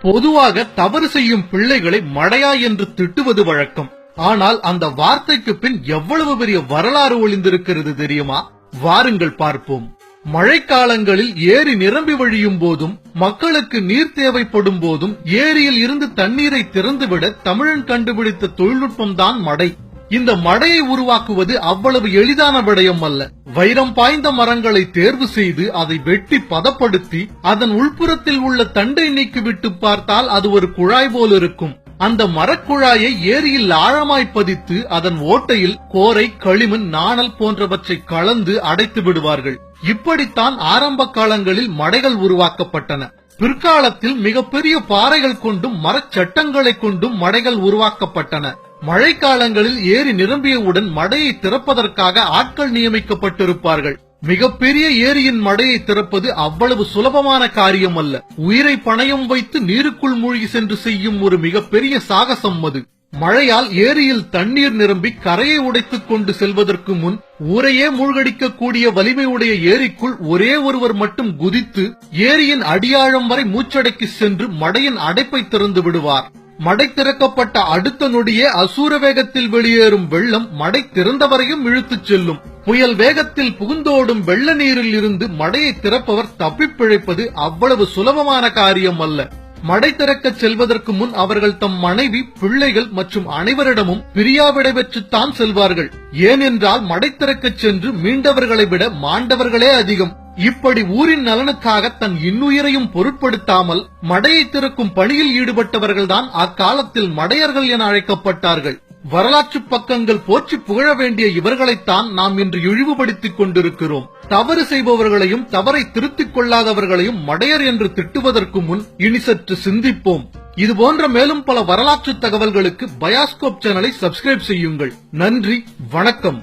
பொதுவாக தவறு செய்யும் பிள்ளைகளை மடையா என்று திட்டுவது வழக்கம். ஆனால் அந்த வார்த்தைக்கு பின் எவ்வளவு பெரிய வரலாறு ஒளிந்திருக்கிறது தெரியுமா? வாருங்கள் பார்ப்போம். மழைக்காலங்களில் ஏரி நிரம்பி வழியும் போதும் மக்களுக்கு நீர் தேவைப்படும் போதும் ஏரியில் இருந்து தண்ணீரை திறந்துவிட தமிழன் கண்டுபிடித்த தொழில்நுட்பம்தான் மடை. இந்த மடையை உருவாக்குவது அவ்வளவு எளிதான விடயம் அல்ல. வைரம் பாய்ந்த மரங்களை தேர்வு செய்து அதை வெட்டி பதப்படுத்தி அதன் உள்புறத்தில் உள்ள தண்டை நீக்கிவிட்டு பார்த்தால் அது ஒரு குழாய் போல் இருக்கும். அந்த மரக்குழாயை ஏரியில் ஆழமாய் பதித்து அதன் ஓட்டையில் கோரை, களிமண், நாணல் போன்றவற்றை கலந்து அடைத்து விடுவார்கள். இப்படித்தான் ஆரம்ப காலங்களில் மடைகள் உருவாக்கப்பட்டன. பிற்காலத்தில் மிகப்பெரிய பாறைகள் கொண்டும் மரச்சட்டங்களை கொண்டும் மடைகள் உருவாக்கப்பட்டன. மழைக்காலங்களில் ஏரி நிரம்பியவுடன் மடையை திறப்பதற்காக ஆட்கள் நியமிக்கப்பட்டிருப்பார்கள். மிகப்பெரிய ஏரியின் மடையை திறப்பது அவ்வளவு சுலபமான காரியம் அல்ல. உயிரை பணயம் வைத்து நீருக்குள் மூழ்கி சென்று செய்யும் ஒரு மிகப்பெரிய சாகசம் அது. மழையால் ஏரியில் தண்ணீர் நிரம்பி கரையை உடைத்துக் கொண்டு செல்வதற்கு முன் ஊரையே மூழ்கடிக்கக்கூடிய வலிமையுடைய ஏரிக்குள் ஒரே ஒருவர் மட்டும் குதித்து ஏரியின் அடியாழம் வரை மூச்சடக்கி சென்று மடையின் அடைப்பை திறந்து விடுவார். மடை திறக்கப்பட்ட அடுத்த நொடியே அசூர வேகத்தில் வெளியேறும் வெள்ளம் மடை திறந்தவரையும் இழுத்துச் செல்லும். புயல் வேகத்தில் புகுந்தோடும் வெள்ள நீரில் இருந்து மடையை திறப்பவர் தப்பிப்பிழைப்பது அவ்வளவு சுலபமான காரியம் அல்ல. மடை திறக்கச் செல்வதற்கு முன் அவர்கள் தம் மனைவி, பிள்ளைகள் மற்றும் அனைவரிடமும் பிரியாவிடை பெற்றுத்தான் செல்வார்கள். ஏனென்றால் மடை திறக்கச் சென்று மீண்டவர்களை விட மாண்டவர்களே அதிகம். இப்படி ஊரின் நலனுக்காக தன் இன்னுயிரையும் பொருட்படுத்தாமல் மடையை திறக்கும் பணியில் ஈடுபட்டவர்கள்தான் அக்காலத்தில் மடையர்கள் என அழைக்கப்பட்டார்கள். வரலாற்று பக்கங்கள் போற்றி புகழ வேண்டிய இவர்களைத்தான் நாம் இன்று இழிவுபடுத்திக் கொண்டிருக்கிறோம். தவறு செய்பவர்களையும் தவறை திருத்திக் கொள்ளாதவர்களையும் மடையர் என்று திட்டுவதற்கு முன் இனி சற்று சிந்திப்போம். இதுபோன்ற மேலும் பல வரலாற்று தகவல்களுக்கு பயாஸ்கோப் சேனலை சப்ஸ்கிரைப் செய்யுங்கள். நன்றி, வணக்கம்.